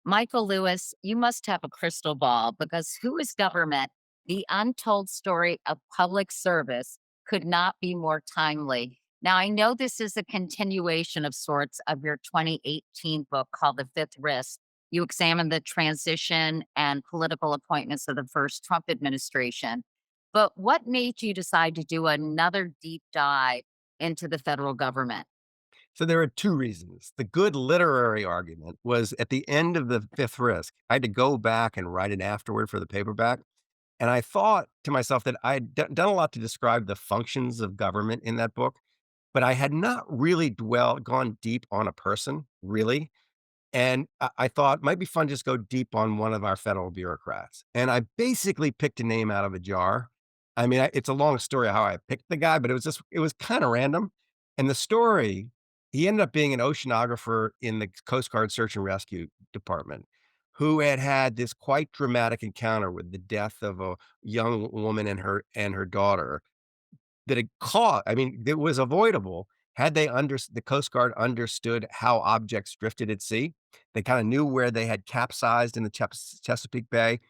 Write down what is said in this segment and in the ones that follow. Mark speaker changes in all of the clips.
Speaker 1: Michael Lewis, you must have a crystal ball because who is government? The untold story of public service could not be more timely. Now, I know this is a continuation of sorts of your 2018 book called The Fifth Risk. You examine the transition and political appointments of the first Trump administration. But what made you decide to do another deep dive into the federal government?
Speaker 2: So there are two reasons. The good literary argument was at the end of the fifth risk. I had to go back and write it afterward for the paperback. And I thought to myself that done a lot to describe the functions of government in that book, but I had not really gone deep on a person, really. And I thought might be fun to just go deep on one of our federal bureaucrats. And I basically picked a name out of a jar. I mean, it's a long story how I picked the guy, but it was kind of random. And the story, he ended up being an oceanographer in the Coast Guard Search and Rescue Department who had had this quite dramatic encounter with the death of a young woman and her daughter that it caught. I mean, it was avoidable had the Coast Guard understood how objects drifted at sea. They kinda knew where they had capsized in the Chesapeake Bay.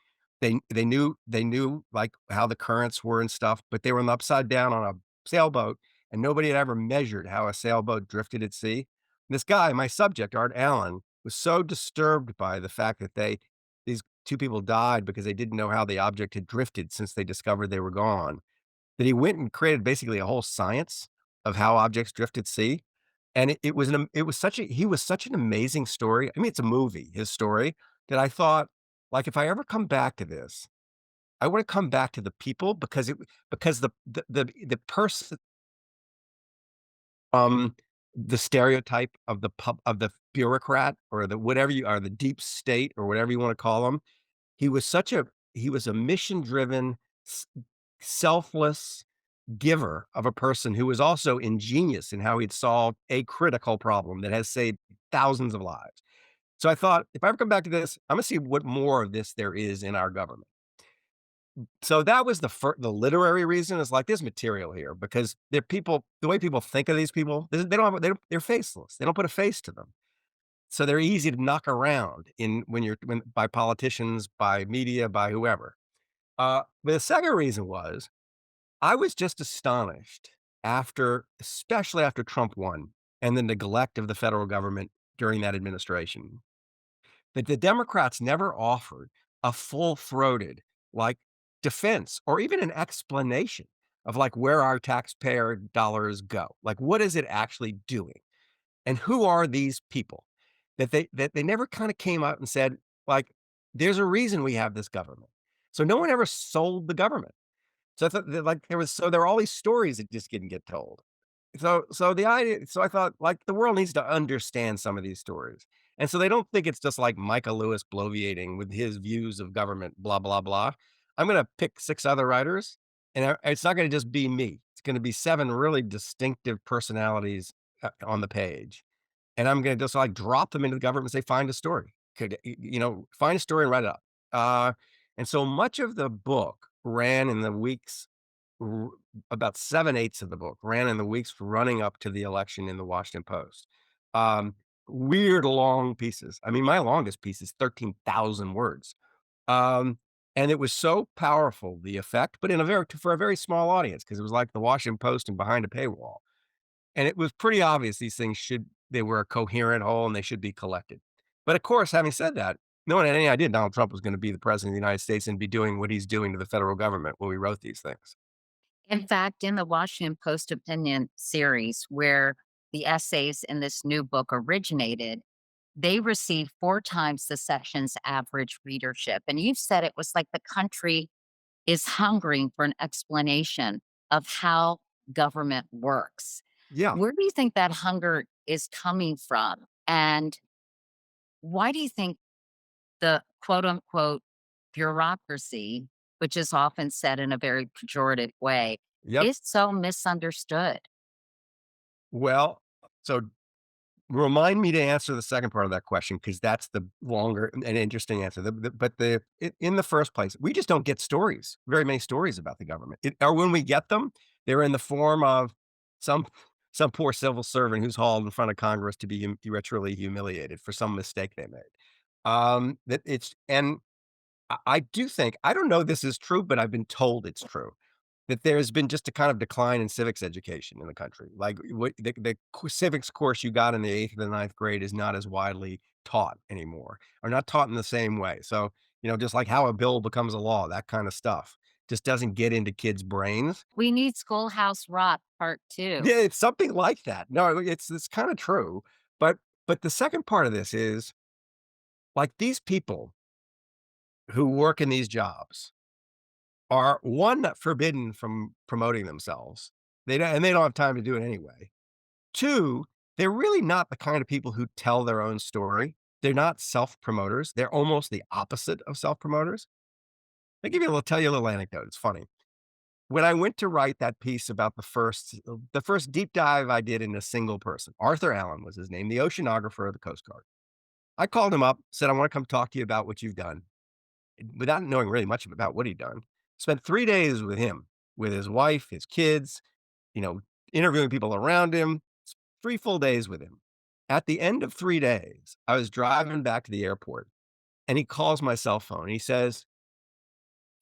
Speaker 2: They knew, like, how the currents were and stuff, but they were on the upside down on a sailboat, and nobody had ever measured how a sailboat drifted at sea. This guy, my subject, Art Allen, was so disturbed by the fact that these 2 people died because they didn't know how the object had drifted since they discovered they were gone, that he went and created basically a whole science of how objects drift at sea, and it was such a he was such an amazing story. I mean, it's a movie, his story, that I thought, like, if I ever come back to this, I wanna come back to the people because the person, um, the stereotype of the bureaucrat or the whatever you are, the deep state or whatever you wanna call him, he was a mission-driven, s selfless giver of a person who was also ingenious in how he'd solved a critical problem that has saved thousands of lives. So I thought, if I ever come back to this, I'm gonna see what more of this there is in our government. So that was the literary reason is like, there's material here because they're people the way people think of these people, they don't have they're faceless. They don't put a face to them. So they're easy to knock around when by politicians, by media, by whoever. But the second reason was I was just astonished especially after Trump won and the neglect of the federal government during that administration, that the Democrats never offered a full-throated, like, defense or even an explanation of, like, where our taxpayer dollars go. Like, what is it actually doing? And who are these people? That they never kinda came out and said, like, "There's a reason we have this government." So no one ever sold the government. So I thought that, like, there were all these stories that just didn't get told. So I thought, like, the world needs to understand some of these stories. And so they don't think it's just like Michael Lewis bloviating with his views of government, blah, blah, blah. I'm gonna pick 6 other writers, and it's not gonna just be me. It's gonna be 7 really distinctive personalities, on the page. And I'm gonna just, like, drop them into the government and say, "Find a story." Find a story and write it up. Uh, and so much of the book ran in the weeks r about 7/8 of the book ran in the weeks running up to the election in the Washington Post. Um, Weird long pieces. I mean, my longest piece is 13,000 words. Um, and it was so powerful, the effect, but in a very for a very small audience, because it was like the Washington Post and behind a paywall. And it was pretty obvious they were a coherent whole and they should be collected. But of course, having said that, no one had any idea Donald Trump was gonna be the president of the United States and be doing what he's doing to the federal government when we wrote these things.
Speaker 1: In fact, in the Washington Post opinion series, where the essays in this new book originated, they received 4 times the section's average readership. And you said it was like the country is hungering for an explanation of how government works.
Speaker 2: Yeah.
Speaker 1: Where do you think that hunger is coming from? And why do you think the quote unquote bureaucracy, which is often said in a very pejorative way,
Speaker 2: Yep.
Speaker 1: is so misunderstood?
Speaker 2: Well, so remind me to answer the second part of that question because that's the longer and interesting answer. In the first place, we just don't get very many stories about the government. Or when we get them, they're in the form of some some poor civil servant who's hauled in front of Congress to be ritually humiliated for some mistake they made. That it's and I do think I don't know this is true, but I've been told it's true, that there's been just a kind of decline in civics education in the country. Like, what the civics course you got in the 8th and the ninth grade is not as widely taught anymore, or not taught in the same way. So, just like how a bill becomes a law, that kind of stuff just doesn't get into kids' brains.
Speaker 1: We need Schoolhouse Rock Part 2.
Speaker 2: Yeah, it's something like that. No, it's kinda true, but the second part of this is, like, these people who work in these jobs are, 1, not forbidden from promoting themselves. They don't have time to do it anyway. 2, they're really not the kind of people who tell their own story. They're not self-promoters. They're almost the opposite of self-promoters. I give you a little tell you a little anecdote, it's funny. When I went to write that piece about the first deep dive I did in a single person, Arthur Allen was his name, the oceanographer of the Coast Guard. I called him up, said, "I wanna come talk to you about what you've done." Without knowing really much about what he'd done, spent 3 days with him, with his wife, his kids, you know, interviewing people around him, 3 full days with him. At the end of 3 days, I was driving back to the airport, and he calls my cell phone, and he says,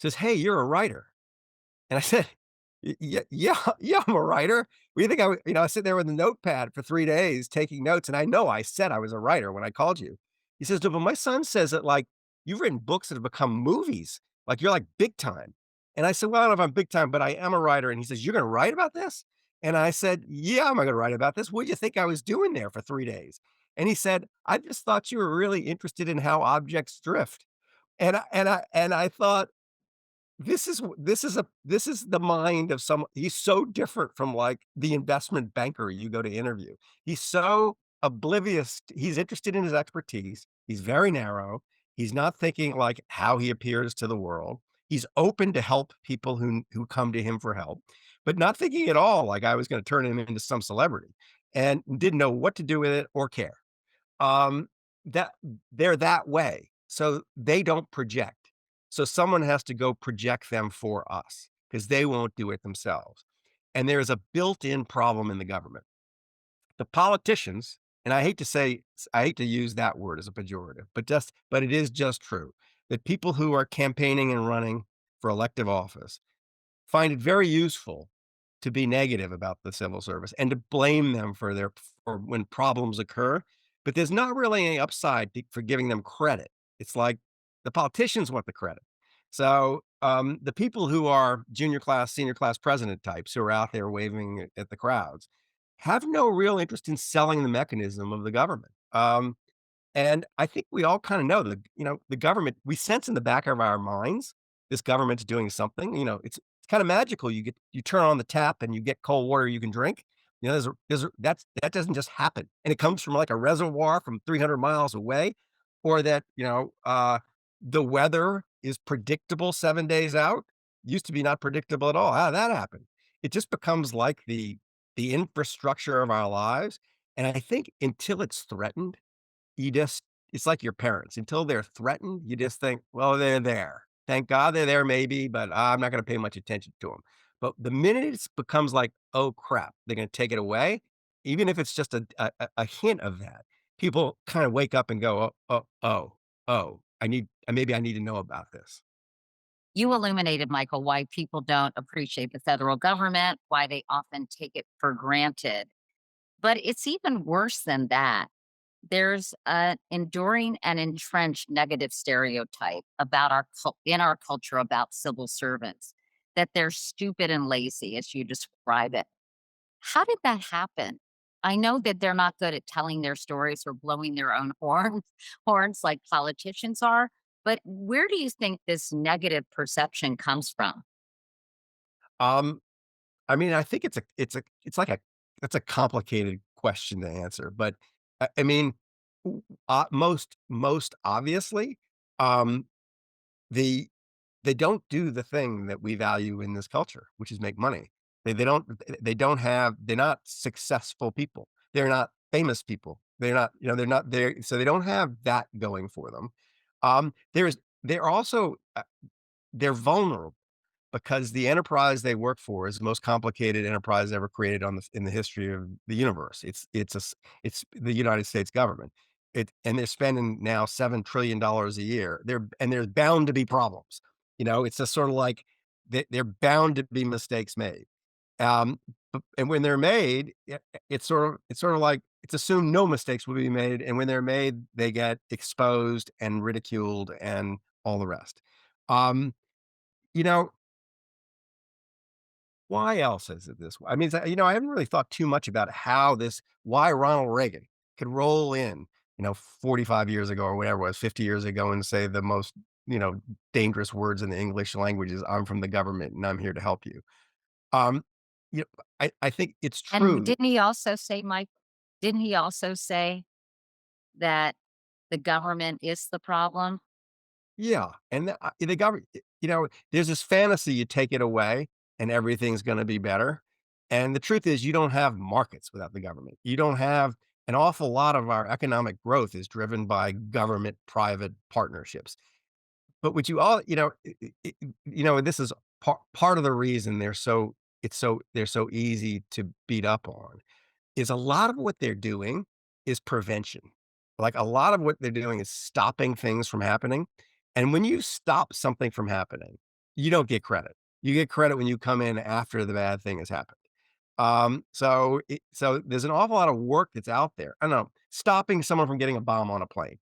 Speaker 2: "Hey, you're a writer." And I said, yeah, yeah, I'm a writer. What do you think I was sitting there with a notepad for 3 days taking notes, and I know I said I was a writer when I called you." He says, "No, but my son says that, like, you've written books that have become movies, like, you're, like, big time." And I said, "Well, I don't know if I'm big time, but I am a writer." And he says, "You're gonna write about this?" And I said, "Yeah, am I gonna write about this? What do you think I was doing there for 3 days?" And he said, "I just thought you were really interested in how objects drift." And I thought, this is the mind of some he's so different from, like, the investment banker you go to interview. He's so oblivious he's interested in his expertise, he's very narrow, he's not thinking, like, how he appears to the world. He's open to help people who come to him for help, but not thinking at all like I was gonna turn him into some celebrity, and didn't know what to do with it or care. Um, that they're that way, so they don't project. So someone has to go project them for us because they won't do it themselves. And there's a built-in problem in the government. The politicians, and I hate to use that word as a pejorative, but it is just true that people who are campaigning and running for elective office find it very useful to be negative about the civil service and to blame them for when problems occur, but there's not really any upside for giving them credit. It's like the politicians want the credit. So, the people who are junior class, senior class president types who are out there waving at the crowds have no real interest in selling the mechanism of the government. And I think we all kinda know the government we sense in the back of our minds, this government's doing something, it's kinda magical. You turn on the tap and you get cold water you can drink. That doesn't just happen, and it comes from, like, a reservoir from 300 miles away, or that, the weather is predictable 7 days out. Used to be not predictable at all. How did that happen? It just becomes like the infrastructure of our lives, and I think until it's threatened, you just it's like your parents. Until they're threatened, you just think, "Well, they're there. Thank God they're there maybe, but I'm not gonna pay much attention to them." But the minute it becomes like, "Oh, crap, they're gonna take it away," even if it's just a hint of that, people kinda wake up and go, oh, maybe I need to know about this."
Speaker 1: You illuminated, Michael, why people don't appreciate the federal government, why they often take it for granted. But it's even worse than that. There's an enduring and entrenched negative stereotype about in our culture about civil servants, that they're stupid and lazy, as you describe it. How did that happen? I know that they're not good at telling their stories or blowing their own horns like politicians are, but where do you think this negative perception comes from?
Speaker 2: Um, I mean, I think it's a complicated question to answer, but I mean, most obviously, um, the they don't do the thing that we value in this culture, which is make money. They're not successful people. They're not famous people. They're not there. So they don't have that going for them. They're also, they're vulnerable because the enterprise they work for is the most complicated enterprise ever created in the history of the universe. It's the United States government. and they're spending now $7 trillion a year. There's bound to be problems. It's just sort of like they're bound to be mistakes made. Um, and when they're made, it's sort of like it's assumed no mistakes will be made, and when they're made, they get exposed and ridiculed and all the rest. Um, you know, why else is it this way? I mean, I haven't really thought too much about why Ronald Reagan could roll in, 45 years ago or whatever it was, 50 years ago and say the most, you know, dangerous words in the English language is, "I'm from the government and I'm here to help you." Um, I think it's
Speaker 1: And
Speaker 2: true.
Speaker 1: didn't he also say that the government is the problem?
Speaker 2: Yeah, and the government, there's this fantasy you take it away and everything's gonna be better, and the truth is you don't have markets without the government. You don't have an awful lot of our economic growth is driven by government-private partnerships. But what you all and this is part of the reason they're so easy to beat up on is a lot of what they're doing is prevention. Like, a lot of what they're doing is stopping things from happening, and when you stop something from happening, you don't get credit. You get credit when you come in after the bad thing has happened. So there's an awful lot of work that's out there. I don't know, stopping someone from getting a bomb on a plane.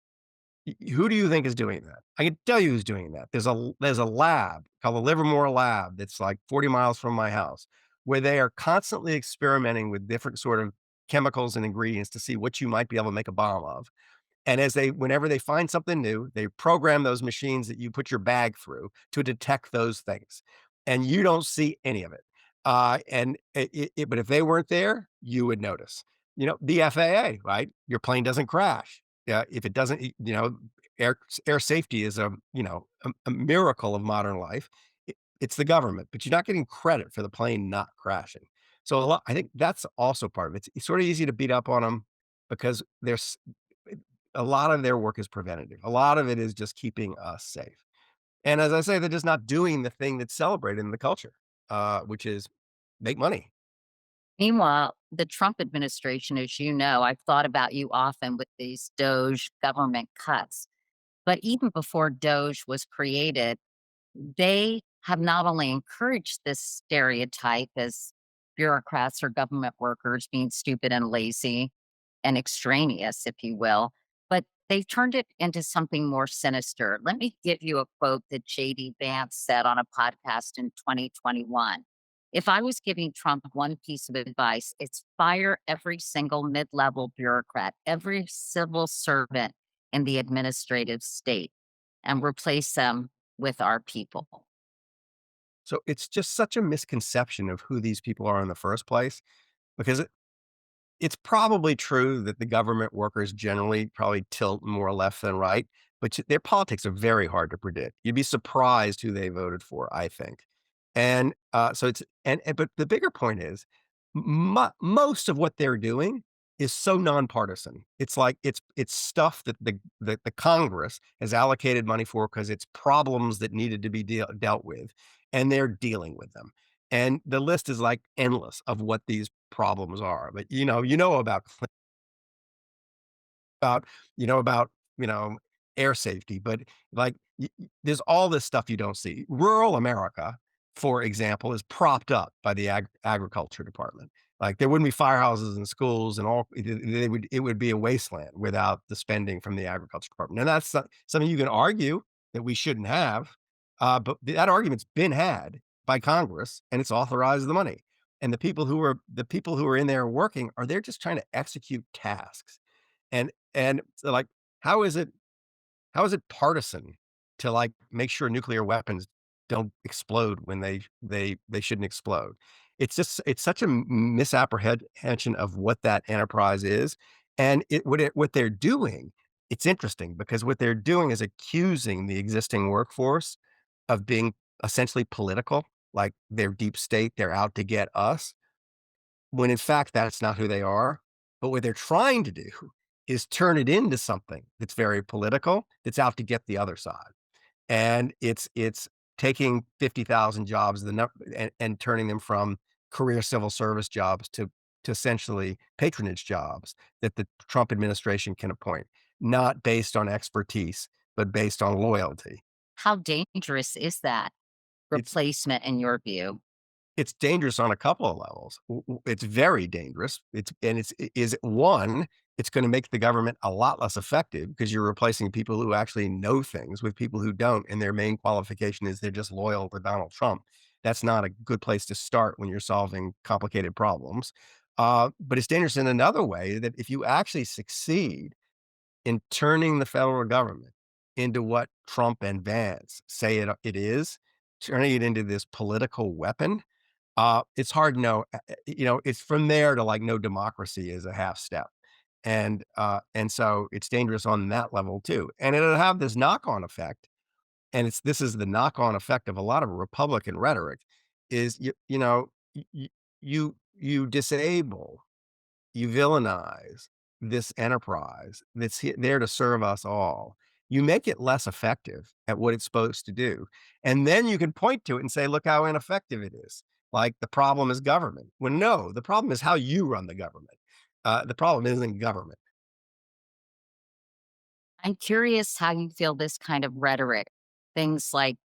Speaker 2: Who do you think is doing that? I can tell you who's doing that. There's a lab called the Livermore Lab that's like 40 miles from my house, where they are constantly experimenting with different sort of chemicals and ingredients to see what you might be able to make a bomb of. And whenever they find something new, they program those machines that you put your bag through to detect those things, and you don't see any of it. But if they weren't there, you would notice. The FAA, right? Your plane doesn't crash. Yeah, if it doesn't, air air safety is a miracle of modern life. It's the government, but you're not getting credit for the plane not crashing. So I think that's also part of it. It's sort of easy to beat up on them because a lot of their work is preventative. A lot of it is just keeping us safe. And as I say, they're just not doing the thing that's celebrated in the culture, which is make money.
Speaker 1: Meanwhile, the Trump administration, as you know, I've thought about you often with these Doge government cuts. But even before Doge was created, they have not only encouraged this stereotype as bureaucrats or government workers being stupid and lazy and extraneous, if you will, but they've turned it into something more sinister. Let me give you a quote that JD Vance said on a podcast in 2021. If I was giving Trump one piece of advice, it's fire every single mid level bureaucrat, every civil servant in the administrative state, and replace them with our people.
Speaker 2: So it's just such a misconception of who these people are in the first place because it's probably true that the government workers generally probably tilt more left than right, but their politics are very hard to predict. You'd be surprised who they voted for, I think. So but the bigger point is most of what they're doing is so nonpartisan. It's like it's stuff that the Congress has allocated money for because it's problems that needed to be dealt with, and they're dealing with them. And the list is, like, endless of what these problems are, but, about about, you know, air safety, but, like, there's all this stuff you don't see. Rural America, for example, is propped up by the agriculture department. Like, there wouldn't be firehouses and schools and all it would be a wasteland without the spending from the agriculture department, and that's something you can argue that we shouldn't have, but that argument's been had by Congress, and it's authorized the money, and the people who are in there working are there just trying to execute tasks. And so, like, how is it how is it partisan to, like, make sure nuclear weapons don't explode when they shouldn't explode? It's such a misapprehension of what that enterprise is, and what they're doing, it's interesting because what they're doing is accusing the existing workforce of being essentially political, like they're deep state, they're out to get us, when in fact that's not who they are. But what they're trying to do is turn it into something that's very political, that's out to get the other side. And it's taking 50,000 jobs and turning them from career civil service jobs to essentially patronage jobs that the Trump administration can appoint. not based on expertise, but based on loyalty.
Speaker 1: How dangerous is that
Speaker 2: It's
Speaker 1: replacement in your view?
Speaker 2: It's dangerous on a couple of levels. It's very dangerous. Is one, it's gonna make the government a lot less effective because you're replacing people who actually know things with people who don't, and their main qualification is they're just loyal to Donald Trump. That's not a good place to start when you're solving complicated problems. But it's dangerous in another way that if you actually succeed in turning the federal government into what Trump and Vance say it is, turning it into this political weapon, it's hard to know, it's from there to, like, no democracy is a half step, and so it's dangerous on that level too, and it'll have this knock-on effect, and this is the knock-on effect of a lot of Republican rhetoric, is you know, you disable, you villainize this enterprise that's there to serve us all. You make it less effective at what it's supposed to do. And then you can point to it and say, look how ineffective it is. Like the problem is government. Well, no, the problem is how you run the government. The problem isn't government.
Speaker 1: I'm curious how you feel this kind of rhetoric, things like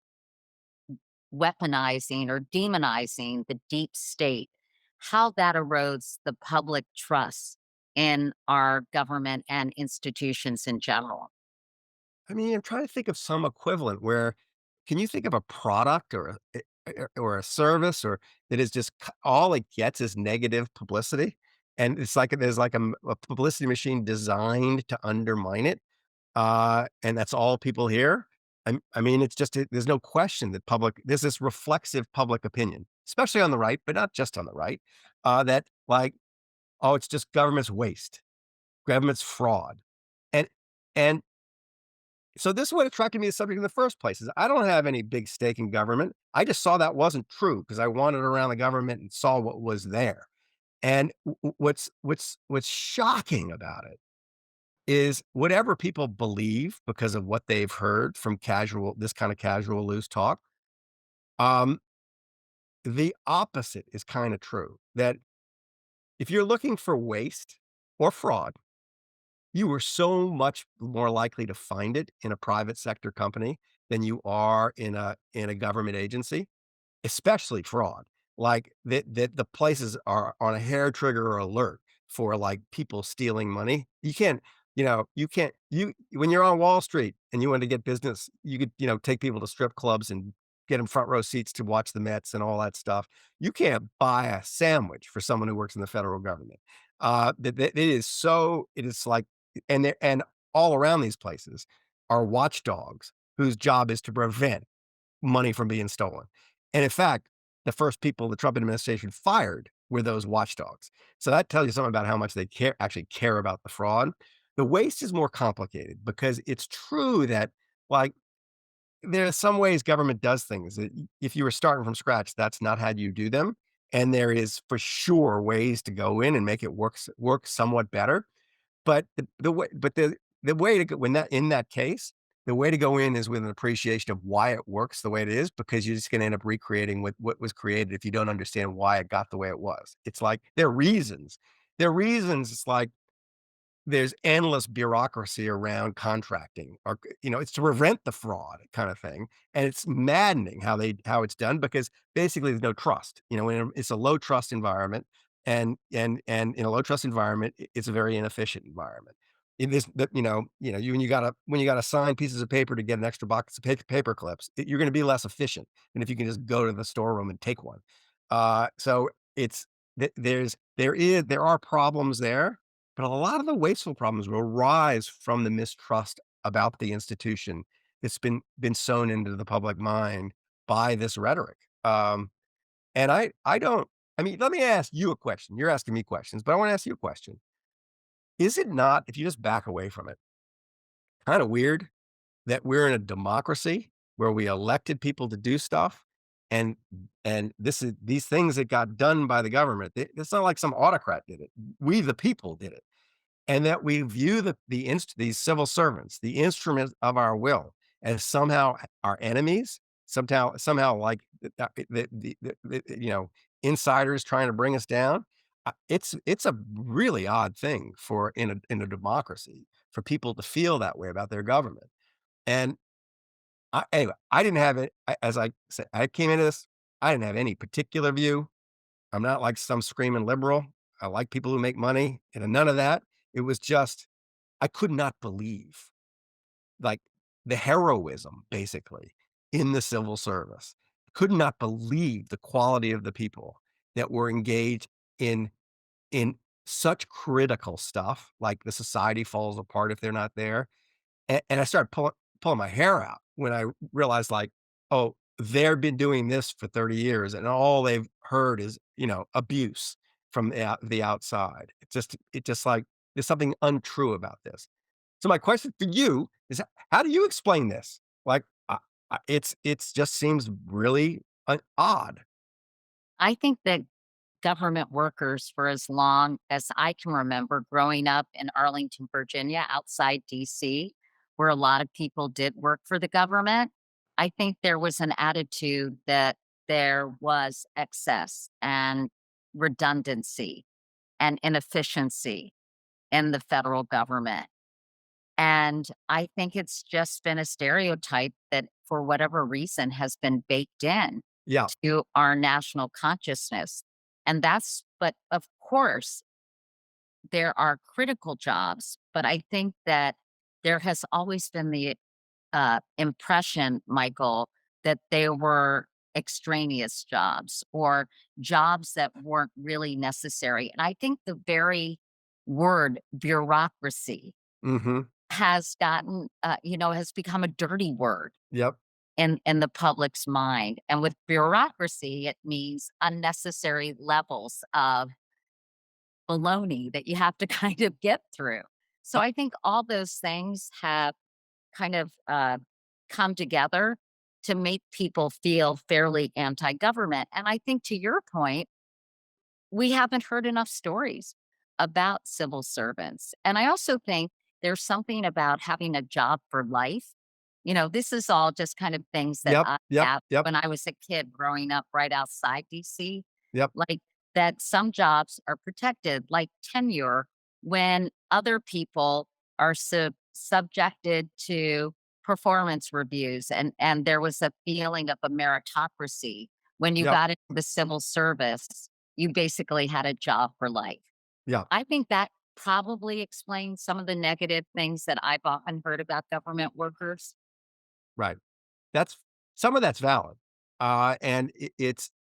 Speaker 1: weaponizing or demonizing the deep state, how that erodes the public trust in our government and institutions in general.
Speaker 2: I mean, I'm trying to think of some equivalent where can you think of a product or a service or that is just all it gets is negative publicity, and it's like there's like a publicity machine designed to undermine it, and that's all people hear. I mean, it's just there's no question that there's this reflexive public opinion, especially on the right, but not just on the right, that like, oh, it's just government's waste, government's fraud, and and so this is what attracted me to the subject in the first place is I don't have any big stake in government. I just saw that wasn't true because I wandered around the government and saw what was there. And what's shocking about it is whatever people believe because of what they've heard from this kind of casual loose talk, um, the opposite is kind of true. That if you're looking for waste or fraud, you are so much more likely to find it in a private sector company than you are in a government agency, especially fraud. Like that the places are on a hair trigger alert for like people stealing money. You can't you when you're on Wall Street and you want to get business, you could, take people to strip clubs and get them front row seats to watch the Mets and all that stuff. You can't buy a sandwich for someone who works in the federal government. It is like and all around these places are watchdogs whose job is to prevent money from being stolen. And in fact, the first people the Trump administration fired were those watchdogs. So that tells you something about how much they actually care about the fraud. The waste is more complicated because it's true that, like, there are some ways government does things that if you were starting from scratch, that's not how you do them. And there is for sure ways to go in and make it work somewhat better. But the way to go when that in that case, the way to go in is with an appreciation of why it works the way it is, because you're just gonna end up recreating what was created if you don't understand why it got the way it was. It's like there are reasons. There are reasons it's like there's endless bureaucracy around contracting or, it's to prevent the fraud kind of thing, and it's maddening how it's done because basically there's no trust, it's a low trust environment, and in a low trust environment, it's a very inefficient environment. In this that, when you gotta sign pieces of paper to get an extra box of paper clips, you're gonna be less efficient than if you can just go to the storeroom and take one. So it's there are problems there, but a lot of the wasteful problems will rise from the mistrust about the institution that's been sown into the public mind by this rhetoric. And I don't I mean, let me ask you a question. You're asking me questions, but I want to ask you a question. Is it not, if you just back away from it, kind of weird that we're in a democracy where we elected people to do stuff and these things that got done by the government, it's not like some autocrat did it. We the people did it. And that we view these civil servants, the instruments of our will, as somehow our enemies, somehow like, insiders trying to bring us down. it's a really odd thing for in a democracy for people to feel that way about their government. And anyway, I didn't have it. As I said, I came into this. I didn't have any particular view. I'm not like some screaming liberal. I like people who make money, and none of that. It was just I could not believe like the heroism basically in the civil service. Could not believe the quality of the people that were engaged in in such critical stuff, like the society falls apart if they're not there. And I started pulling my hair out when I realized, like, oh, they've been doing this for 30 years, and all they've heard is, abuse from the outside. It just like there's something untrue about this. So my question for you is, how do you explain this? Like, it's just seems really odd.
Speaker 1: I think that government workers for as long as I can remember growing up in Arlington, Virginia, outside DC, where a lot of people did work for the government. I think there was an attitude that there was excess and redundancy and inefficiency in the federal government. And I think it's just been a stereotype that, for whatever reason, has been baked in
Speaker 2: Yeah.
Speaker 1: to our national consciousness. But of course, there are critical jobs, but I think that there has always been the impression, Michael, that they were extraneous jobs or jobs that weren't really necessary. And I think the very word bureaucracy
Speaker 2: Mm-hmm.
Speaker 1: has become a dirty word
Speaker 2: Yep.
Speaker 1: in the public's mind. And with bureaucracy, it means unnecessary levels of baloney that you have to kind of get through. So
Speaker 2: Uh,
Speaker 1: I think all those things have kind of come together to make people feel fairly anti government. And I think, to your point, we haven't heard enough stories about civil servants. And I also think there's something about having a job for life. This is all just kind of things that
Speaker 2: yep.
Speaker 1: I
Speaker 2: Yep.
Speaker 1: have
Speaker 2: Yep.
Speaker 1: when I was a kid growing up right outside DC.
Speaker 2: Yep.
Speaker 1: Like, that some jobs are protected, like tenure, when other people are subjected to performance reviews. And there was a feeling of a meritocracy. When you
Speaker 2: Yep.
Speaker 1: got into the civil service, you basically had a job for life.
Speaker 2: Yep.
Speaker 1: I think that probably explains some of the negative things that I've often heard about government workers.
Speaker 2: Right. That's some of that's valid. And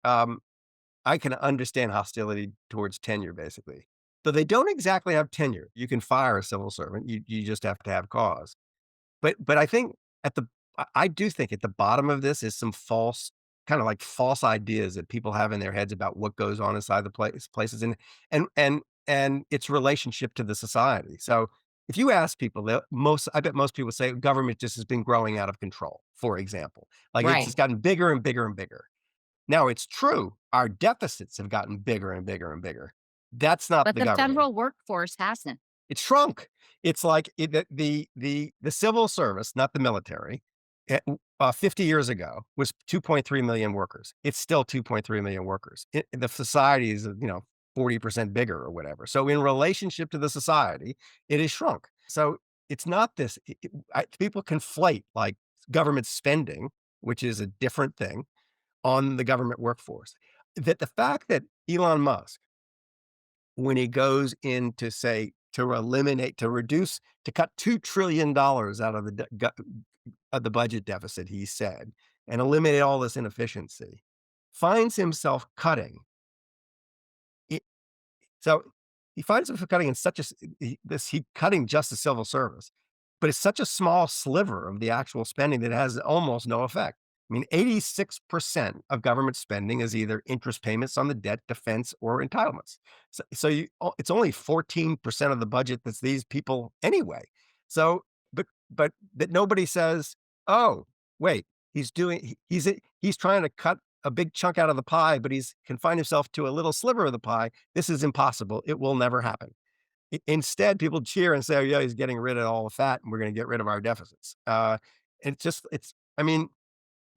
Speaker 2: I can understand hostility towards tenure, basically. Though they don't exactly have tenure. You can fire a civil servant. You just have to have cause. But I think at the I do think at the bottom of this is some false kinda like false ideas that people have in their heads about what goes on inside the places and its relationship to the society. So, if you ask people, I bet most people say government just has been growing out of control, for example. Like, it's
Speaker 1: Right.
Speaker 2: just gotten bigger and bigger and bigger. Now, it's true, our deficits have gotten bigger and bigger and bigger. That's not
Speaker 1: But
Speaker 2: the
Speaker 1: the
Speaker 2: government.
Speaker 1: federal workforce hasn't.
Speaker 2: It shrunk. It's like the civil service, not the military, 50 years ago was 2.3 million workers. It's still 2.3 million workers. The society is, 40% bigger or whatever. So in relationship to the society, it has shrunk. So it's not this. People conflate like government spending, which is a different thing, on the government workforce. That the fact that Elon Musk when he goes in to say to reduce to cut $2 trillion out of the budget deficit, he said, and eliminate all this inefficiency, finds himself cutting so he finds himself cutting in such a s he cutting just the civil service, but it's such a small sliver of the actual spending that it has almost no effect. I mean, 86% of government spending is either interest payments on the debt, defense, or entitlements. It's only 14% of the budget that's these people anyway. So, but that nobody says, "Oh, wait, he's trying to cut a big chunk out of the pie, but he's confined himself to a little sliver of the pie. This is impossible. It will never happen." Instead, people cheer and say, "Oh, yeah, he's getting rid of all the fat, and we're going to get rid of our deficits." I mean,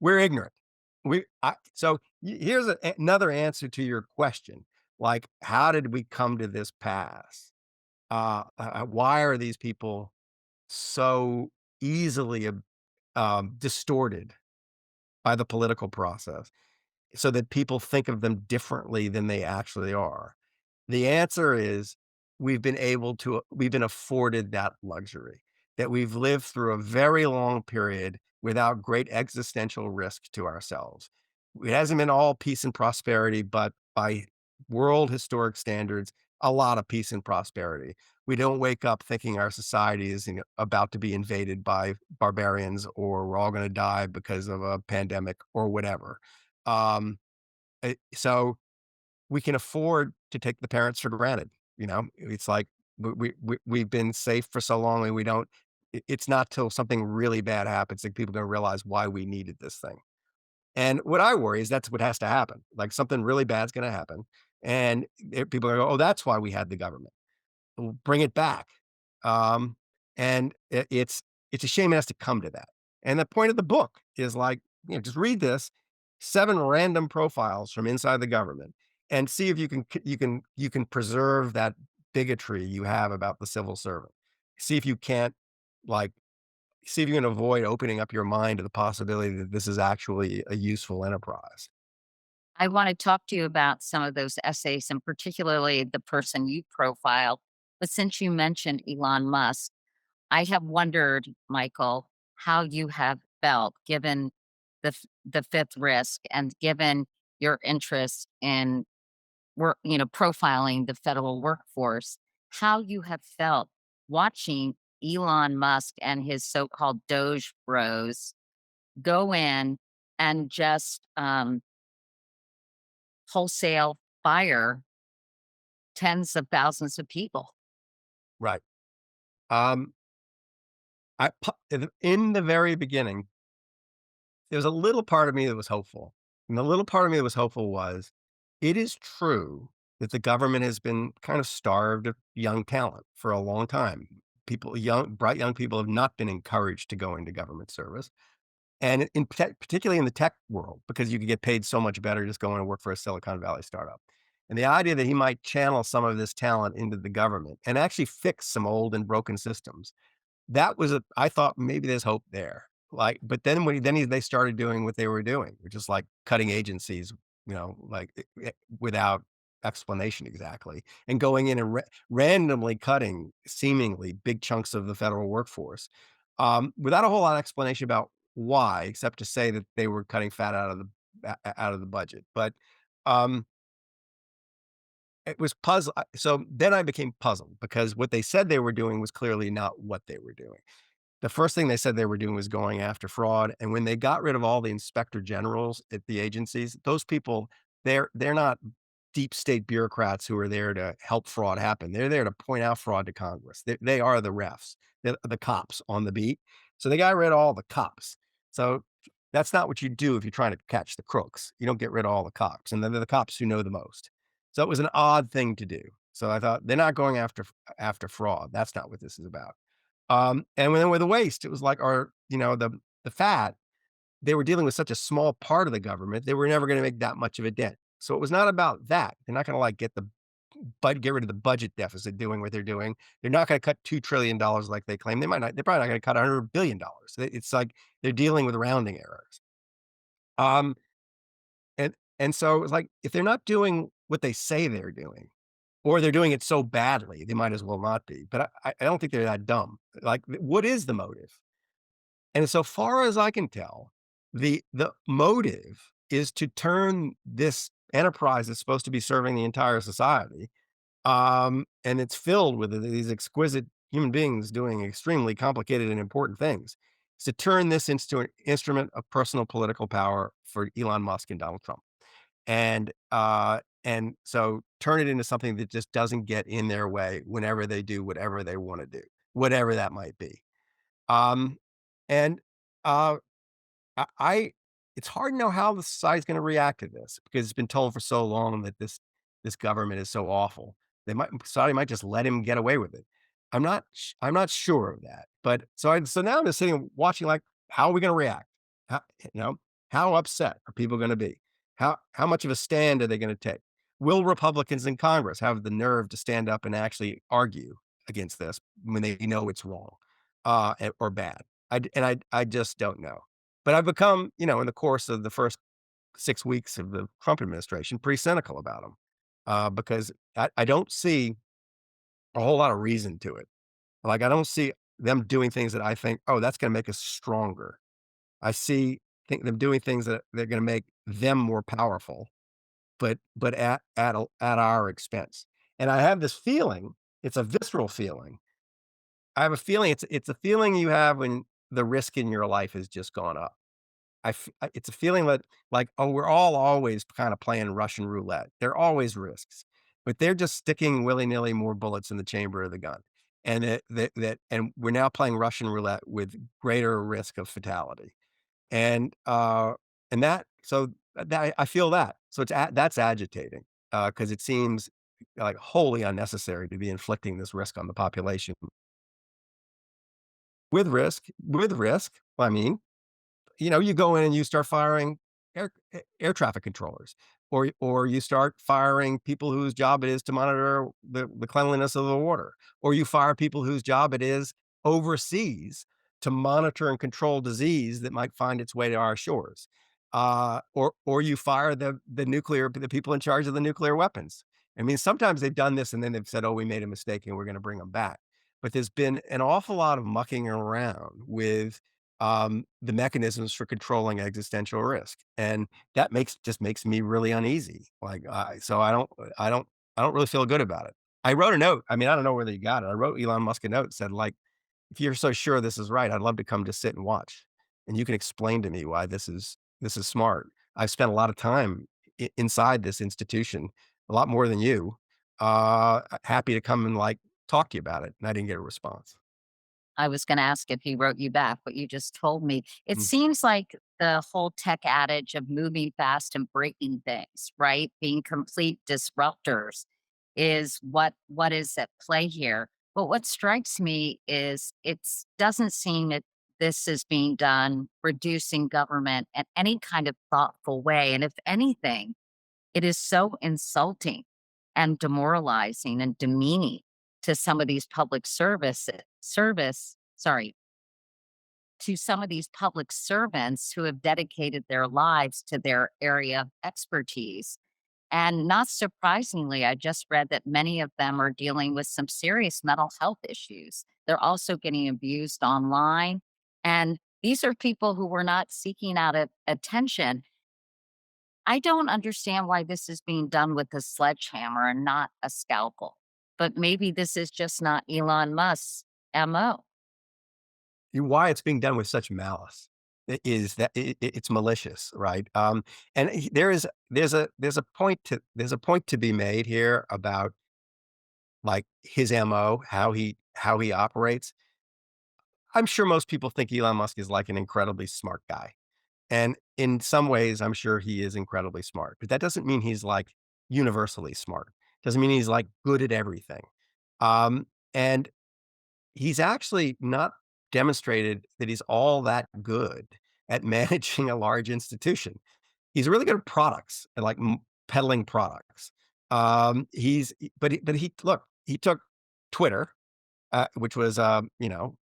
Speaker 2: we're ignorant. Here's another answer to your question. Like, how did we come to this pass? Why are these people so easily distorted by the political process so that people think of them differently than they actually are? The answer is we've been afforded that luxury, that we've lived through a very long period without great existential risk to ourselves. It hasn't been all peace and prosperity, but by world historic standards, a lot of peace and prosperity. We don't wake up thinking our society is, about to be invaded by barbarians, or we're all going to die because of a pandemic or whatever. Um, so we can afford to take the parents for granted. It's like we've been safe for so long, and we don't. It's not till something really bad happens that people are going to realize why we needed this thing. And what I worry is that's what has to happen. Like, something really bad's going to happen, and people are going to go, "Oh, that's why we had the government. We'll bring it back." Um, and it's a shame it has to come to that. And the point of the book is, like, just read this 7 random profiles from inside the government and see if you can preserve that bigotry you have about the civil servant. See if you can't, like, see if you can avoid opening up your mind to the possibility that this is actually a useful enterprise.
Speaker 1: I want to talk to you about some of those essays and particularly the person you profile. But since you mentioned Elon Musk, I have wondered, Michael, how you have felt given the fifth risk and given your interest in profiling the federal workforce, how you have felt watching Elon Musk and his so-called Doge bros go in and just wholesale fire tens of thousands of people.
Speaker 2: Right. Um, in the very beginning, there was a little part of me that was hopeful, and the little part of me that was hopeful was, it is true that the government has been kind of starved of young talent for a long time. Bright young people have not been encouraged to go into government service, and particularly in the tech world, because you could get paid so much better just going to work for a Silicon Valley startup. And the idea that he might channel some of this talent into the government and actually fix some old and broken systems, that was a I thought maybe there's hope there. Like, but then they started doing what they were doing, which is like cutting agencies, like, without explanation exactly, and going in and randomly cutting seemingly big chunks of the federal workforce, without a whole lot of explanation about why, except to say that they were cutting fat out of the budget. But um, it was puzzle. So then I became puzzled because what they said they were doing was clearly not what they were doing. The first thing they said they were doing was going after fraud, and when they got rid of all the inspector generals at the agencies, those people, they're not deep state bureaucrats who are there to help fraud happen. They're there to point out fraud to Congress. They are the refs, the cops on the beat. So they got rid of all the cops. So that's not what you do if you're trying to catch the crooks. You don't get rid of all the cops, and they're the cops who know the most. So it was an odd thing to do. So I thought, they're not going after fraud. That's not what this is about. And then with the waste, it was like, the fat, they were dealing with such a small part of the government, they were never gonna make that much of a dent. So it was not about that. They're not gonna, like, get rid of the budget deficit doing what they're doing. They're not gonna cut $2 trillion like they claim. They're probably not gonna cut $100 billion. It's like they're dealing with rounding errors. Um, and so it was like, if they're not doing what they say they're doing, or they're doing it so badly, they might as well not be. But I don't think they're that dumb. Like, what is the motive? And so far as I can tell, the motive is to turn this enterprise that's supposed to be serving the entire society, and it's filled with these exquisite human beings doing extremely complicated and important things, is to turn this into an instrument of personal political power for Elon Musk and Donald Trump. And so turn it into something that just doesn't get in their way whenever they do whatever they want to do, whatever that might be. Um, and uh, I it's hard to know how the society's gonna react to this because it's been told for so long that this government is so awful. Society might just let him get away with it. I'm not sure of that. But so now I'm just sitting watching, like, how are we gonna react? How, you know, how upset are people gonna be? How much of a stand are they gonna take? will Republicans in Congress have the nerve to stand up and actually argue against this when they know it's wrong, or bad? I just don't know. But I've become, in the course of the first 6 weeks of the Trump administration, pretty cynical about them, because I don't see a whole lot of reason to it. Like, I don't see them doing things that I think, "Oh, that's gonna make us stronger." I think them doing things that they're gonna make them more powerful, but at our expense. And I have this feeling, it's a visceral feeling. I have a feeling it's a feeling you have when the risk in your life has just gone up. It's a feeling that, like, oh, we're all always kind of playing Russian roulette. There are always risks, but they're just sticking willy-nilly more bullets in the chamber of the gun. And and we're now playing Russian roulette with greater risk of fatality. And, that so that I feel that. So that's agitating, because it seems, like, wholly unnecessary to be inflicting this risk on the population. With risk, I mean, you go in and you start firing air traffic controllers, or you start firing people whose job it is to monitor the cleanliness of the water, or you fire people whose job it is overseas to monitor and control disease that might find its way to our shores. Or you fire the people in charge of the nuclear weapons. I mean, sometimes they've done this and then they've said, "Oh, we made a mistake and we're going to bring them back." But there's been an awful lot of mucking around with the mechanisms for controlling existential risk, and that makes me really uneasy. Like, so I don't, I don't really feel good about it. I wrote a note. I mean, I don't know whether you got it. I wrote Elon Musk a note, said, like, if you're so sure this is right, I'd love to come to sit and watch, and you can explain to me why this is smart. I've spent a lot of time inside this institution, a lot more than you. Happy to come and, like, talk to you about it, and I didn't get a response.
Speaker 1: I was gonna ask if he wrote you back, but you just told me. It
Speaker 2: Mm.
Speaker 1: seems like the whole tech adage of moving fast and breaking things, right? Being complete disruptors is what is at play here. But what strikes me is it's doesn't seem that this is being done reducing government in any kind of thoughtful way. And if anything, it is so insulting and demoralizing and demeaning to some of these public to some of these public servants who have dedicated their lives to their area of expertise. And not surprisingly, I just read that many of them are dealing with some serious mental health issues. They're also getting abused online. And these are people who were not seeking out attention. I don't understand why this is being done with a sledgehammer and not a scalpel. But maybe this is just not Elon Musk's MO.
Speaker 2: Why it's being done with such malice is that it's malicious, right? And there's a point to be made here about, like, his MO, how he operates. I'm sure most people think Elon Musk is, like, an incredibly smart guy. And in some ways, I'm sure he is incredibly smart, but that doesn't mean he's, like, universally smart. Doesn't mean he's, like, good at everything. And he's actually not demonstrated that he's all that good at managing a large institution. He's really good at products and, like, peddling products. He's but he look, he took Twitter, which was,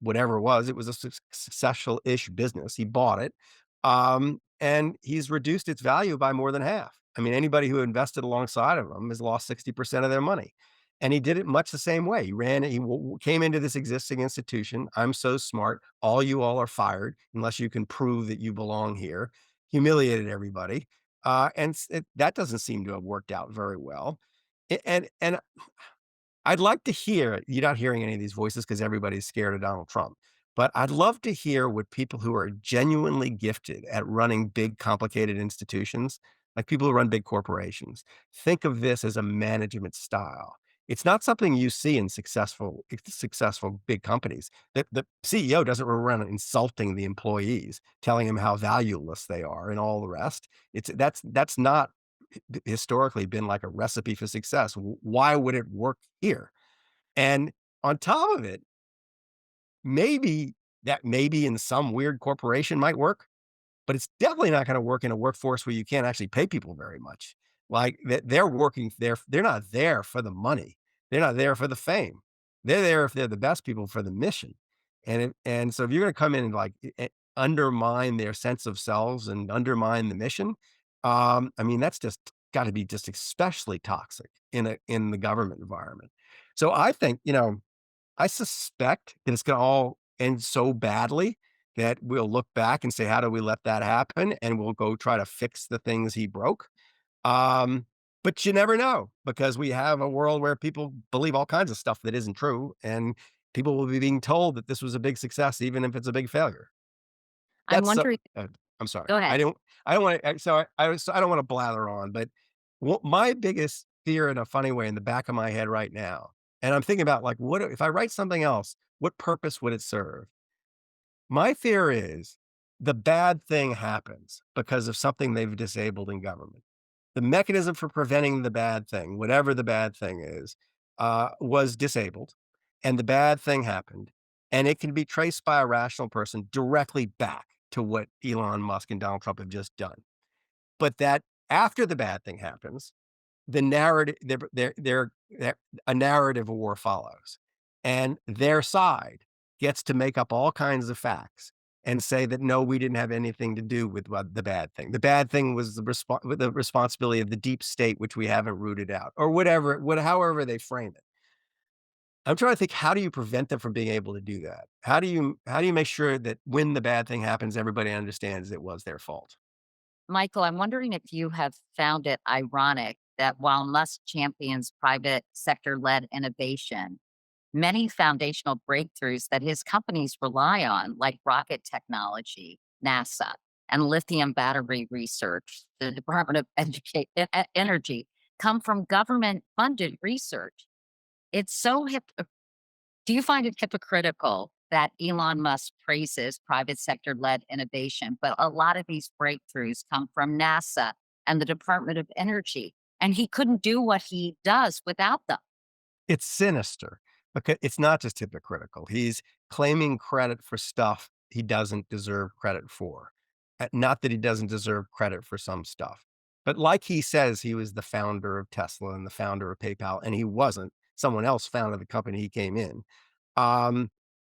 Speaker 2: whatever it was a successful-ish business. He bought it, and he's reduced its value by more than half. I mean, anybody who invested alongside of him has lost 60% of their money. And he did it much the same way. Came into this existing institution. I'm so smart. All are fired unless you can prove that you belong here. Humiliated everybody. That doesn't seem to have worked out very well. And I'd like to hear you're not hearing any of these voices because everybody's scared of Donald Trump, but I'd love to hear what people who are genuinely gifted at running big, complicated institutions, like people who run big corporations, think of this as a management style. It's not something you see in successful big companies. The CEO doesn't run around insulting the employees, telling them how valueless they are and all the rest. That's not historically been like a recipe for success. Why would it work here? And on top of it, maybe in some weird corporation might work, but it's definitely not going to work in a workforce where you can't actually pay people very much. Like, they're working there they're not there for the money. They're not there for the fame. They're there if they're the best people for the mission. And so if you're gonna come in and, like, undermine their sense of selves and undermine the mission, I mean, that's just gotta be just especially toxic in the government environment. So I think, I suspect that it's gonna all end so badly that we'll look back and say, "How do we let that happen?" And we'll go try to fix the things he broke. Um, but you never know because we have a world where people believe all kinds of stuff that isn't true, and people will be being told that this was a big success, even if it's a big failure.
Speaker 1: I'm
Speaker 2: That's so
Speaker 1: wondering.
Speaker 2: I'm sorry.
Speaker 1: Go ahead.
Speaker 2: I don't wanna so I don't wanna blather on, but my biggest fear in a funny way in the back of my head right now, and I'm thinking about, like, what if I write something else, what purpose would it serve? My fear is the bad thing happens because of something they've disabled in government. The mechanism for preventing the bad thing, whatever the bad thing is, was disabled, and the bad thing happened, and it can be traced by a rational person directly back to what Elon Musk and Donald Trump have just done. But that after the bad thing happens, the narrative there a narrative war follows, and their side gets to make up all kinds of facts and say that, "No, we didn't have anything to do with what the bad thing. The bad thing was the responsibility of the deep state, which we haven't rooted out," or whatever however they frame it. I'm trying to think, how do you prevent them from being able to do that? How do you make sure that when the bad thing happens, everybody understands it was their fault?
Speaker 1: Michael, I'm wondering if you have found it ironic that while Musk champions private sector led innovation, many foundational breakthroughs that his companies rely on, like rocket technology, NASA, and lithium battery research, the Department of Energy, come from government funded research. It's so Do you find it hypocritical that Elon Musk praises private sector led innovation, but a lot of these breakthroughs come from NASA and the Department of Energy, and he couldn't do what he does without them?
Speaker 2: It's sinister because it's not just hypocritical. He's claiming credit for stuff he doesn't deserve credit for. Not that he doesn't deserve credit for some stuff, but like he says, he was the founder of Tesla and the founder of PayPal, and he wasn't. Someone else founded the company he came in.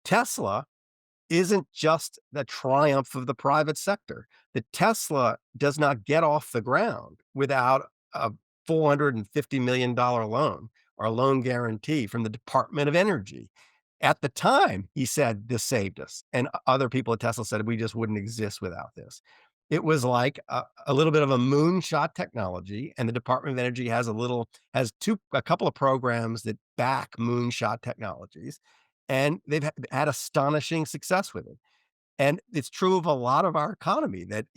Speaker 2: Tesla isn't just the triumph of the private sector. The Tesla does not get off the ground without a $450 million loan or a loan guarantee from the Department of Energy. At the time, he said, "This saved us." And other people at Tesla said, "We just wouldn't exist without this." It was like a little bit of a moonshot technology, and the Department of Energy has a couple of programs that back moonshot technologies, and they've had astonishing success with it. And it's true of a lot of our economy that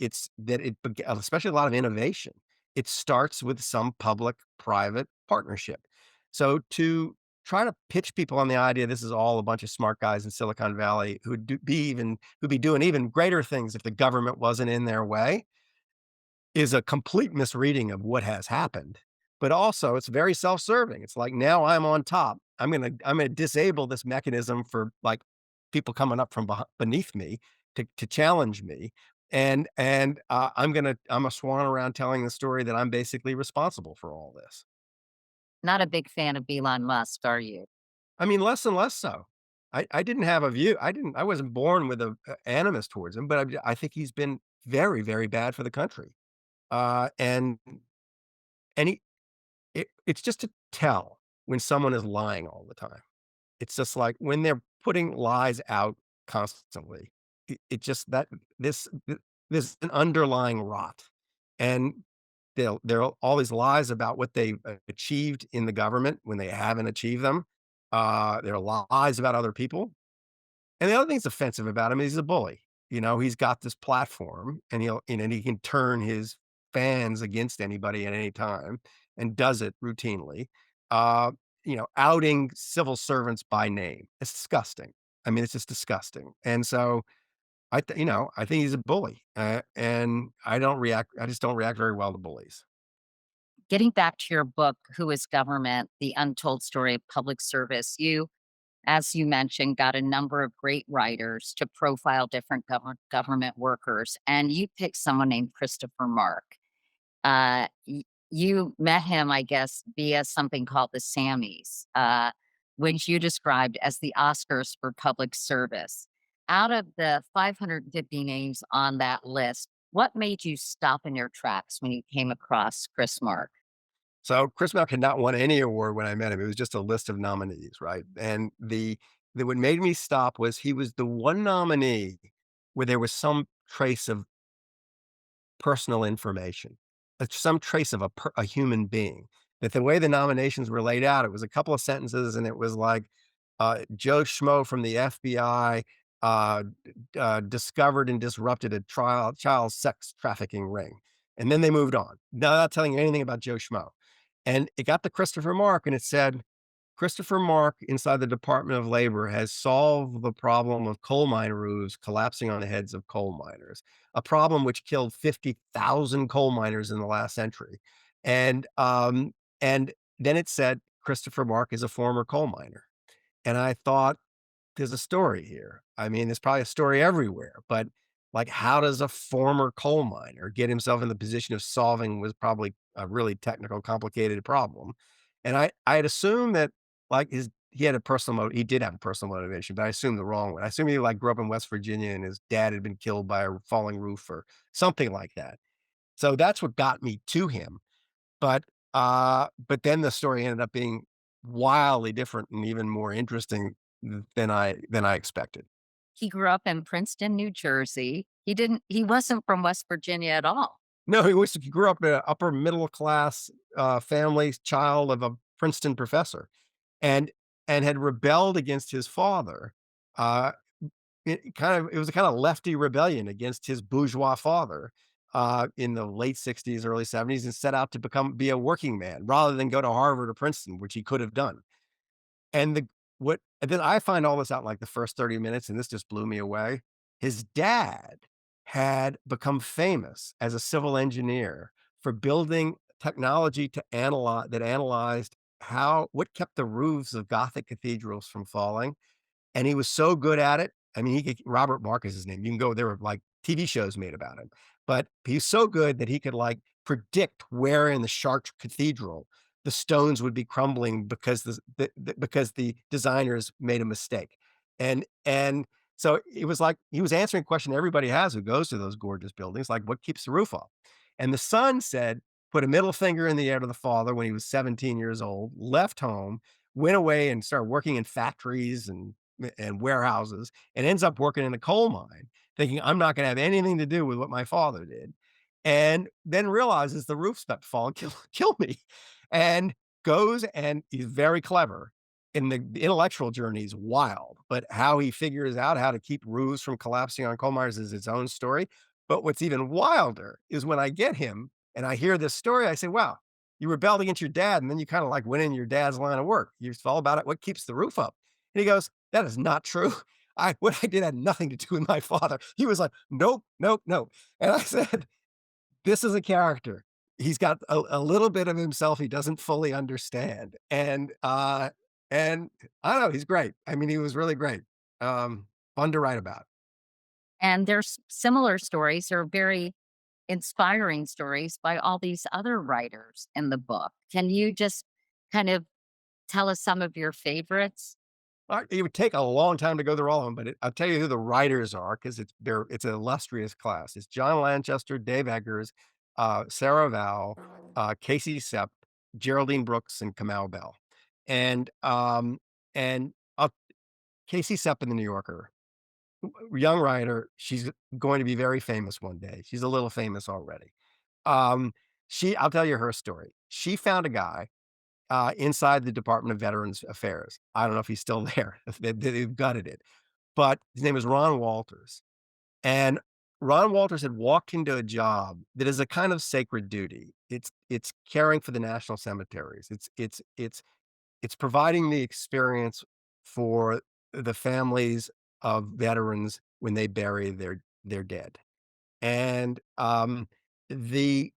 Speaker 2: especially a lot of innovation, it starts with some public-private partnership. So to try to pitch people on the idea this is all a bunch of smart guys in Silicon Valley who'd be doing even greater things if the government wasn't in their way, is a complete misreading of what has happened, but also it's very self-serving. It's like, now I'm on top. I'm gonna disable this mechanism for, like, people coming up from beneath me to challenge me, and I'm a swan around telling the story that I'm basically responsible for all this.
Speaker 1: Not a big fan of Elon Musk, are you?
Speaker 2: I mean, less and less so. I didn't have a view. I wasn't born with a animus towards him, but I think he's been very, very bad for the country. And he it's just to tell when someone is lying all the time. It's just like when they're putting lies out constantly, it just that there's an underlying rot, and there are all these lies about what they've achieved in the government when they haven't achieved them. There are lies about other people, and the other thing that's offensive about him is he's a bully. He's got this platform and he can turn his fans against anybody at any time and does it routinely. Uh, outing civil servants by name. It's disgusting. I mean, it's just disgusting. And so I think he's a bully. And I just don't react very well to bullies.
Speaker 1: Getting back to your book, Who is Government? The Untold Story of Public Service, you, as you mentioned, got a number of great writers to profile different government workers, and you picked someone named Christopher Mark. Uh, y- You met him, I guess, via something called the Sammys, which you described as the Oscars for public service. Out of the 550 names on that list, what made you stop in your tracks when you came across Chris Mark?
Speaker 2: So Chris Mark had not won any award when I met him. It was just a list of nominees, right? And the what made me stop was he was the one nominee where there was some trace of personal information, some trace of a human being. That the way the nominations were laid out, it was a couple of sentences, and it was like, Joe Schmo from the FBI discovered and disrupted a child sex trafficking ring, and then they moved on, not telling you anything about Joe Schmo. And it got to Christopher Mark, and it said, Christopher Mark inside the Department of Labor has solved the problem of coal mine roofs collapsing on the heads of coal miners, a problem which killed 50,000 coal miners in the last century. And, um, and then it said Christopher Mark is a former coal miner. And I thought, there's a story here. I mean, there's probably a story everywhere, but like, how does a former coal miner get himself in the position of solving was probably a really technical, complicated problem? And I had assumed that like he had a he did have a personal motivation, but I assumed the wrong one. I assumed he like grew up in West Virginia and his dad had been killed by a falling roof or something like that. So that's what got me to him. But then the story ended up being wildly different and even more interesting than I expected.
Speaker 1: He grew up in Princeton, New Jersey. He wasn't from West Virginia at all.
Speaker 2: No, he grew up in an upper middle class, family, child of a Princeton professor, and had rebelled against his father, uh, it was a kinda lefty rebellion against his bourgeois father, in the late '60s, early '70s, and set out to be a working man rather than go to Harvard or Princeton, which he could have done. And the what and then I find all this out in, like, the first 30 minutes, and this just blew me away. His dad had become famous as a civil engineer for building technology that analyzed what kept the roofs of Gothic cathedrals from falling, and he was so good at it. I mean, he could Robert Mark is his name. You can go there were, like, TV shows made about him, but he's so good that he could, like, predict where in the Chartres Cathedral the stones would be crumbling because because the designers made a mistake. And so it was like he was answering a question everybody has who goes to those gorgeous buildings, like, "What keeps the roof off?" And the son said, put a middle finger in the air to the father when he was 17 years old, left home, went away and started working in factories and warehouses, and ends up working in a coal mine, thinking, "I'm not gonna have anything to do with what my father did," and then realizes the roof's about to fall and kill me, and goes and he's very clever, and the intellectual journey is wild, but how he figures out how to keep roofs from collapsing on coal miners is its own story, but what's even wilder is when I get him and I hear this story, I say, "Wow, you rebelled against your dad, and then you kinda, like, went in your dad's line of work. It's all about it what keeps the roof up." And he goes, "That is not true. What I did had nothing to do with my father." He was like, "Nope, nope, nope." And I said, "This is a character. He's got a little bit of himself he doesn't fully understand." And I don't know, he's great. I mean, he was really great. Fun to write about.
Speaker 1: And there's similar stories or very inspiring stories by all these other writers in the book. Can you just kind of tell us some of your favorites?
Speaker 2: It would take a long time to go through all of them, but I'll tell you who the writers are because it's an illustrious class. It's John Lanchester, Dave Eggers, Sarah Vowell, Casey Sepp, Geraldine Brooks, and Kamau Bell. And and Casey Sepp in the New Yorker, young writer. She's going to be very famous one day. She's a little famous already. I'll tell you her story. She found a guy inside the Department of Veterans Affairs. I don't know if he's still there. They've gutted it, but his name is Ron Walters, and Ron Walters had walked into a job that is a kind of sacred duty. It's caring for the national cemeteries. It's providing the experience for the families of veterans when they bury their dead. And the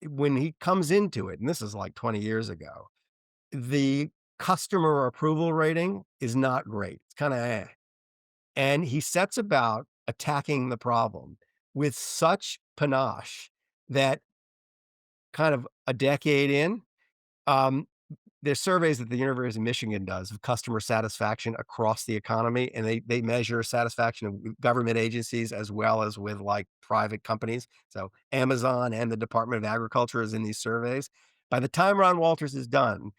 Speaker 2: when he comes into it, and this is like 20 years ago, the customer approval rating is not great. It's kinda and he sets about attacking the problem with such panache that kind of a decade in. Um, there's surveys that the University of Michigan does of customer satisfaction across the economy, and they measure satisfaction of government agencies as well as with, like, private companies. So, Amazon and the Department of Agriculture is in these surveys. By the time Ron Walters is done,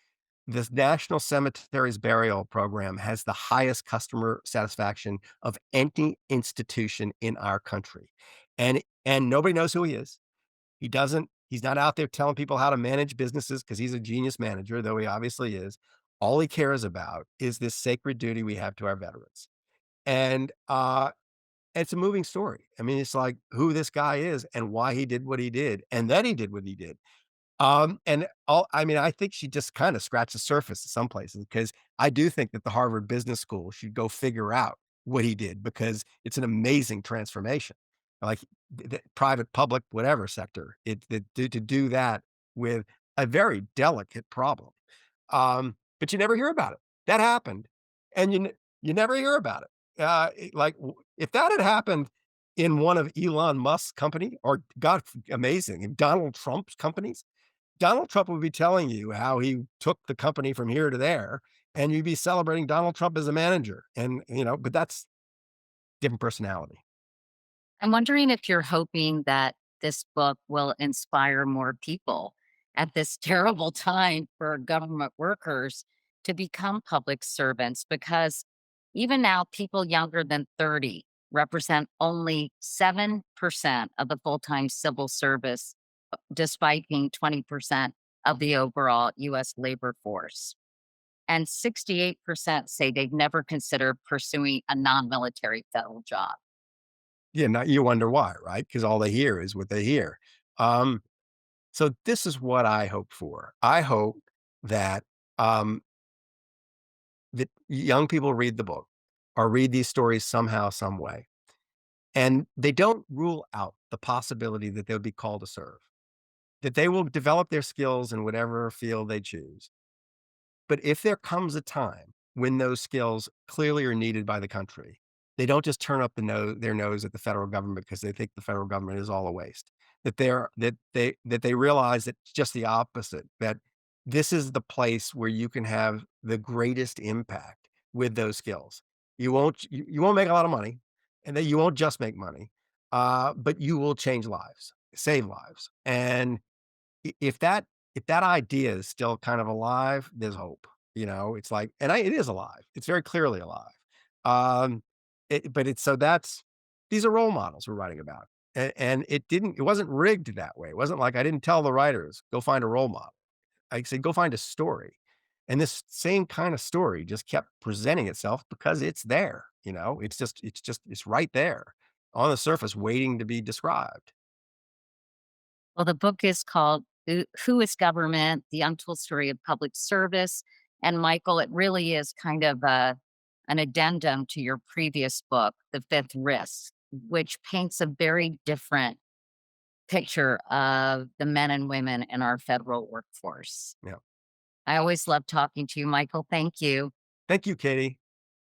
Speaker 2: this National Cemeteries Burial Program has the highest customer satisfaction of any institution in our country, and nobody knows who he is. He's not out there telling people how to manage businesses because he's a genius manager, though he obviously is. All he cares about is this sacred duty we have to our veterans. And, it's a moving story. I mean, it's like who this guy is and why he did what he did, and then he did what he did. And all I mean, I think she just kinda scratched the surface in some places because I do think that the Harvard Business School should go figure out what he did because it's an amazing transformation. Like, the private, public, whatever sector, to do that with a very delicate problem. But you never hear about it. That happened, and you never hear about it. Like, if that had happened in one of Elon Musk's company or God amazing, in Donald Trump's companies, Donald Trump would be telling you how he took the company from here to there, and you'd be celebrating Donald Trump as a manager, and, but that's different personality.
Speaker 1: I'm wondering if you're hoping that this book will inspire more people at this terrible time for government workers to become public servants, because even now, people younger than 30 represent only 7% of the full time civil service, despite being 20% of the overall US labor force. And 68% say they've never considered pursuing a non military federal job.
Speaker 2: Yeah, now you wonder why, right? Because all they hear is what they hear. Um, so this is what I hope for. I hope that, um, that young people read the book or read these stories somehow, some way, and they don't rule out the possibility that they'll be called to serve, that they will develop their skills in whatever field they choose. But if there comes a time when those skills clearly are needed by the country, they don't just turn up their nose at the federal government because they think the federal government is all a waste. That they realize that it's just the opposite, that this is the place where you can have the greatest impact with those skills. You won't make a lot of money, and that you won't just make money, but you will change lives, save lives. And I if that idea is still kind of alive, there's hope, It's like it is alive. It's very clearly alive. Um, but it's so that's these are role models we're writing about, and it wasn't rigged that way. It wasn't like I didn't tell the writers, "Go find a role model." I said, "Go find a story." And this same kind of story just kept presenting itself because it's there, it's right there on the surface waiting to be described.
Speaker 1: Well, the book is called Who is Government? The Untold Story of Public Service. And Michael, it really is kind of an addendum to your previous book, The Fifth Risk, which paints a very different picture of the men and women in our federal workforce.
Speaker 2: Yeah.
Speaker 1: I always love talking to you, Michael. Thank you.
Speaker 2: Thank you, Katie.